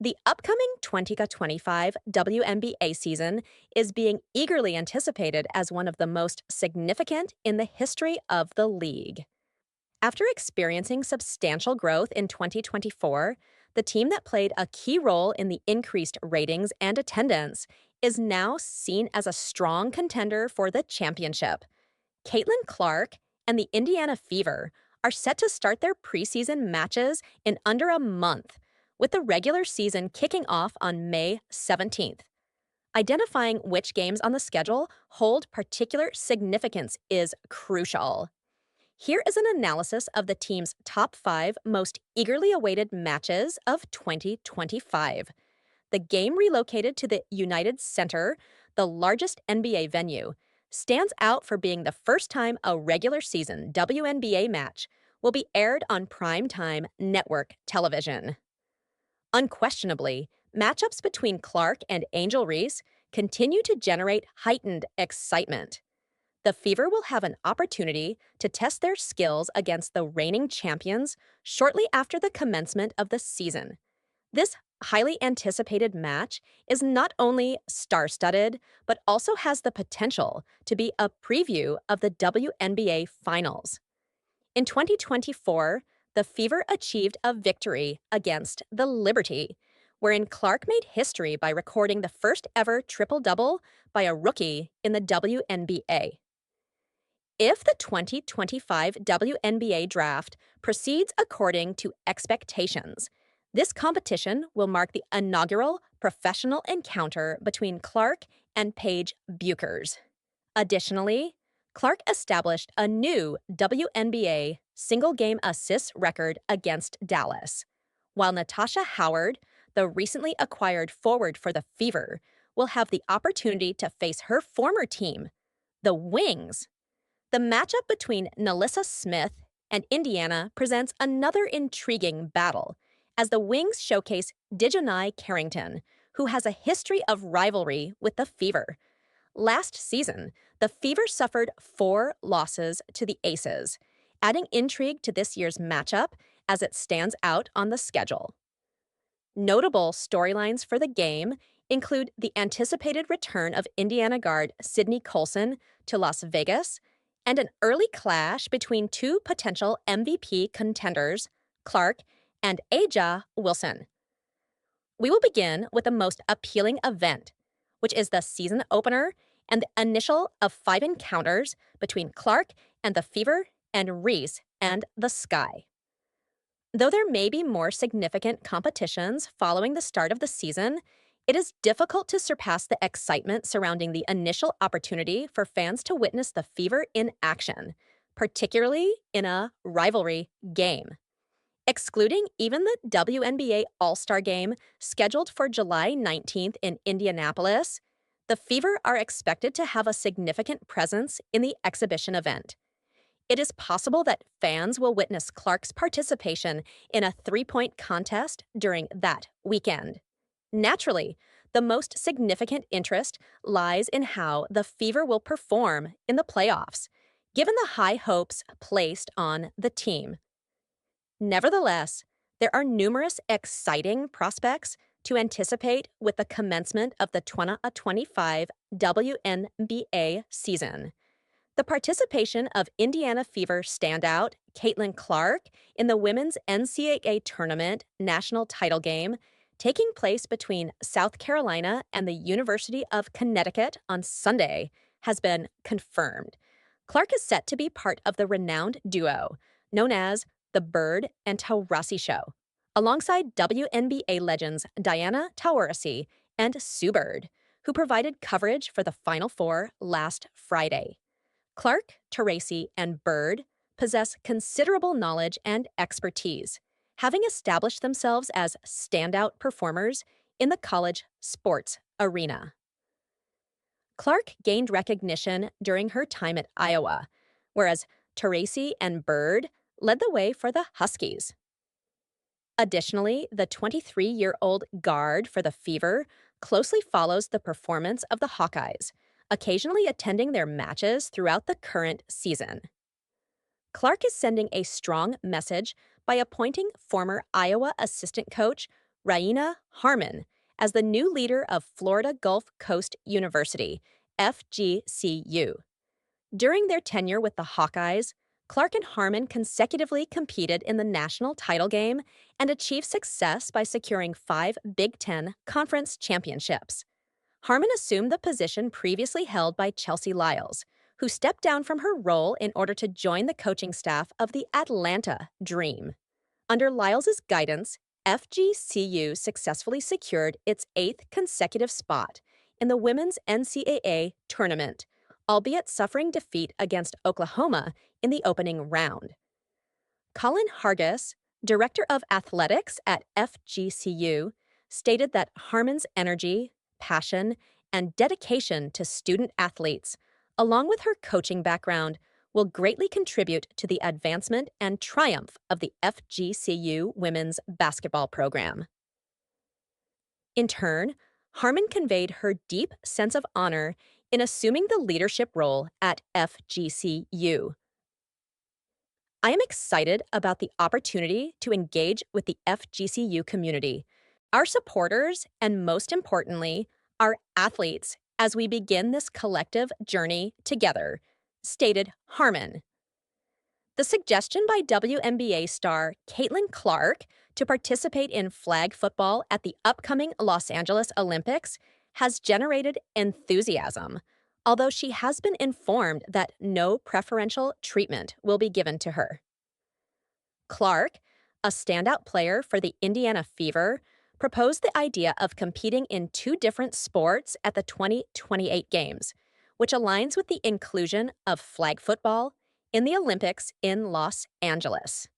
The upcoming 2025 WNBA season is being eagerly anticipated as one of the most significant in the history of the league. After experiencing substantial growth in 2024, the team that played a key role in the increased ratings and attendance is now seen as a strong contender for the championship. Caitlin Clark and the Indiana Fever are set to start their preseason matches in under a month, with the regular season kicking off on May 17th. Identifying which games on the schedule hold particular significance is crucial. Here is an analysis of the team's top 5 most eagerly awaited matches of 2025. The game relocated to the United Center, the largest NBA venue, stands out for being the first time a regular season WNBA match will be aired on primetime network television. Unquestionably, matchups between Clark and Angel Reese continue to generate heightened excitement. The Fever will have an opportunity to test their skills against the reigning champions shortly after the commencement of the season. This highly anticipated match is not only star-studded, but also has the potential to be a preview of the WNBA Finals. In 2024, the Fever achieved a victory against the Liberty, wherein Clark made history by recording the first ever triple-double by a rookie in the WNBA. If the 2025 WNBA draft proceeds according to expectations, this competition will mark the inaugural professional encounter between Clark and Paige Buchers. Additionally, Clark established a new WNBA single-game assists record against Dallas, while Natasha Howard, the recently acquired forward for the Fever, will have the opportunity to face her former team, the Wings. The matchup between Nalissa Smith and Indiana presents another intriguing battle, as the Wings showcase Dijonai Carrington, who has a history of rivalry with the Fever. Last season, the Fever suffered 4 losses to the Aces, adding intrigue to this year's matchup as it stands out on the schedule. Notable storylines for the game include the anticipated return of Indiana guard Sydney Colson to Las Vegas and an early clash between 2 potential MVP contenders, Clark and Aja Wilson. We will begin with the most appealing event, which is the season opener and the initial of 5 encounters between Clark and the Fever and Reese and the Sky. Though there may be more significant competitions following the start of the season, it is difficult to surpass the excitement surrounding the initial opportunity for fans to witness the Fever in action, particularly in a rivalry game. Excluding even the WNBA All-Star Game scheduled for July 19th in Indianapolis, the Fever are expected to have a significant presence in the exhibition event. It is possible that fans will witness Clark's participation in a 3-point contest during that weekend. Naturally, the most significant interest lies in how the Fever will perform in the playoffs, given the high hopes placed on the team. Nevertheless, there are numerous exciting prospects to anticipate with the commencement of the 2025 WNBA season. The participation of Indiana Fever standout Caitlin Clark in the Women's NCAA Tournament national title game taking place between South Carolina and the University of Connecticut on Sunday has been confirmed. Clark is set to be part of the renowned duo known as the Bird and Taurasi Show, alongside WNBA legends Diana Taurasi and Sue Bird, who provided coverage for the Final Four last Friday. Clark, Taurasi, and Bird possess considerable knowledge and expertise, having established themselves as standout performers in the college sports arena. Clark gained recognition during her time at Iowa, whereas Taurasi and Bird led the way for the Huskies. Additionally, the 23-year-old guard for the Fever closely follows the performance of the Hawkeyes, occasionally attending their matches throughout the current season. Clark is sending a strong message by appointing former Iowa assistant coach Raina Harmon as the new leader of Florida Gulf Coast University, FGCU. During their tenure with the Hawkeyes, Clark and Harmon consecutively competed in the national title game and achieved success by securing 5 Big Ten conference championships. Harmon assumed the position previously held by Chelsea Lyles, who stepped down from her role in order to join the coaching staff of the Atlanta Dream. Under Lyles' guidance, FGCU successfully secured its 8th consecutive spot in the women's NCAA tournament, albeit suffering defeat against Oklahoma in the opening round. Colin Hargis, director of athletics at FGCU, stated that Harmon's energy, passion, and dedication to student athletes, along with her coaching background, will greatly contribute to the advancement and triumph of the FGCU women's basketball program. In turn, Harmon conveyed her deep sense of honor in assuming the leadership role at FGCU. I am excited about the opportunity to engage with the FGCU community, our supporters, and most importantly, our athletes as we begin this collective journey together, stated Harmon. The suggestion by WNBA star Caitlin Clark to participate in flag football at the upcoming Los Angeles Olympics has generated enthusiasm, although she has been informed that no preferential treatment will be given to her. Clark, a standout player for the Indiana Fever, proposed the idea of competing in 2 different sports at the 2028 Games, which aligns with the inclusion of flag football in the Olympics in Los Angeles.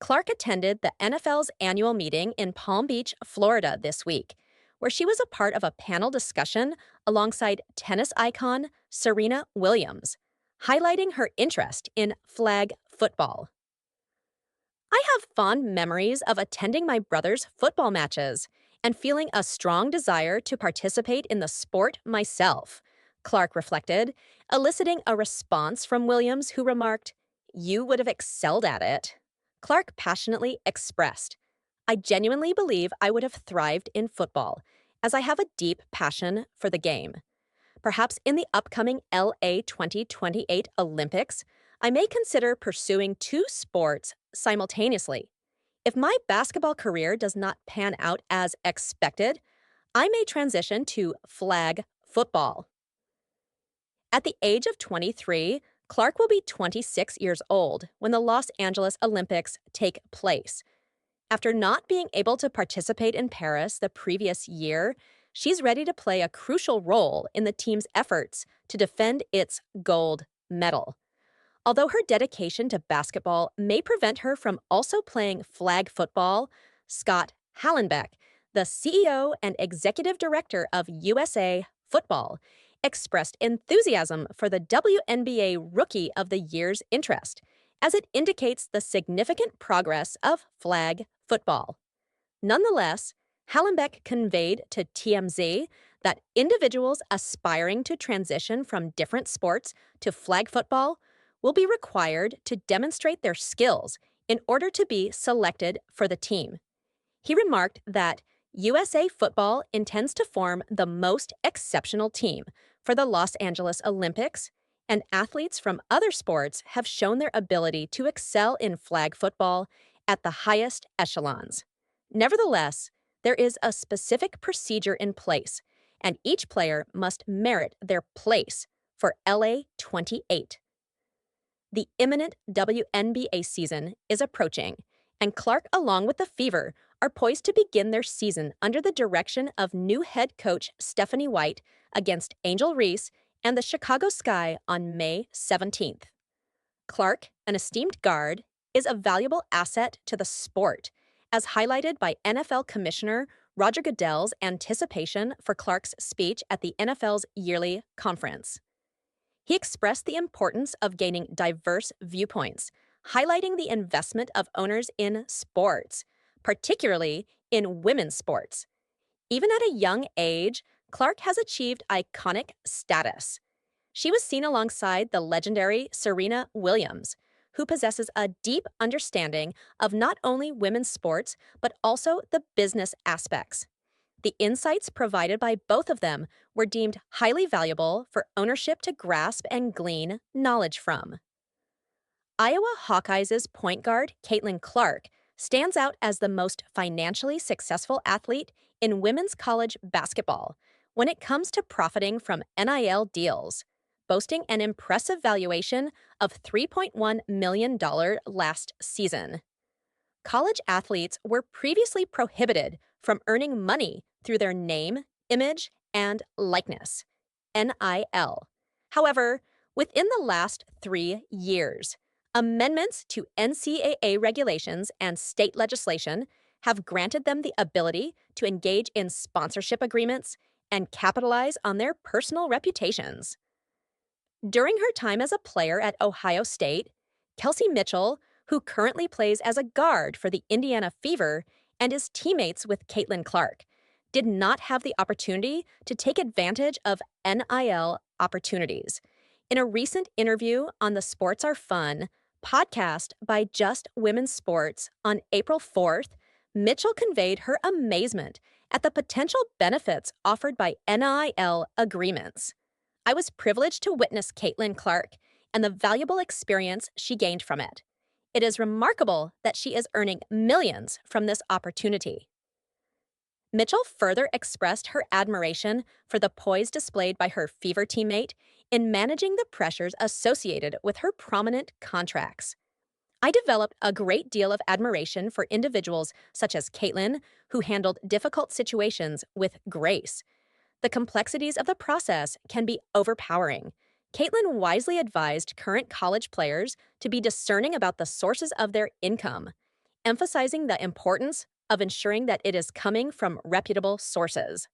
Clark attended the NFL's annual meeting in Palm Beach, Florida this week, where she was a part of a panel discussion alongside tennis icon Serena Williams, highlighting her interest in flag football. I have fond memories of attending my brother's football matches and feeling a strong desire to participate in the sport myself, Clark reflected, eliciting a response from Williams, who remarked, "You would have excelled at it." Clark passionately expressed, "I genuinely believe I would have thrived in football, as I have a deep passion for the game. Perhaps in the upcoming LA 2028 Olympics, I may consider pursuing 2 sports simultaneously. If my basketball career does not pan out as expected, I may transition to flag football." At the age of 23, Clark will be 26 years old when the Los Angeles Olympics take place. After not being able to participate in Paris the previous year, she's ready to play a crucial role in the team's efforts to defend its gold medal. Although her dedication to basketball may prevent her from also playing flag football, Scott Hallenbeck, the CEO and executive director of USA Football, expressed enthusiasm for the WNBA Rookie of the Year's interest, as it indicates the significant progress of flag football. Nonetheless, Hallenbeck conveyed to TMZ that individuals aspiring to transition from different sports to flag football will be required to demonstrate their skills in order to be selected for the team. He remarked that USA Football intends to form the most exceptional team for the Los Angeles Olympics, and athletes from other sports have shown their ability to excel in flag football at the highest echelons. Nevertheless, there is a specific procedure in place, and each player must merit their place for LA 28. The imminent WNBA season is approaching, and Clark, along with the Fever, are poised to begin their season under the direction of new head coach Stephanie White against Angel Reese and the Chicago Sky on May 17th. Clark, an esteemed guard, is a valuable asset to the sport, as highlighted by NFL Commissioner Roger Goodell's anticipation for Clark's speech at the NFL's yearly conference. He expressed the importance of gaining diverse viewpoints, highlighting the investment of owners in sports, particularly in women's sports. Even at a young age, Clark has achieved iconic status. She was seen alongside the legendary Serena Williams, who possesses a deep understanding of not only women's sports, but also the business aspects. The insights provided by both of them were deemed highly valuable for ownership to grasp and glean knowledge from. Iowa Hawkeyes' point guard, Caitlin Clark, stands out as the most financially successful athlete in women's college basketball when it comes to profiting from NIL deals, boasting an impressive valuation of $3.1 million last season. College athletes were previously prohibited from earning money through their name, image, and likeness, NIL. However, within the last 3 years, amendments to NCAA regulations and state legislation have granted them the ability to engage in sponsorship agreements and capitalize on their personal reputations. During her time as a player at Ohio State, Kelsey Mitchell, who currently plays as a guard for the Indiana Fever and is teammates with Caitlin Clark, did not have the opportunity to take advantage of NIL opportunities. In a recent interview on the Sports Are Fun podcast by Just Women's Sports on April 4th, Mitchell conveyed her amazement at the potential benefits offered by NIL agreements. I was privileged to witness Caitlin Clark and the valuable experience she gained from it. It is remarkable that she is earning millions from this opportunity. Mitchell further expressed her admiration for the poise displayed by her Fever teammate in managing the pressures associated with her prominent contracts. I developed a great deal of admiration for individuals such as Caitlin, who handled difficult situations with grace. The complexities of the process can be overpowering. Caitlin wisely advised current college players to be discerning about the sources of their income, emphasizing the importance of ensuring that it is coming from reputable sources.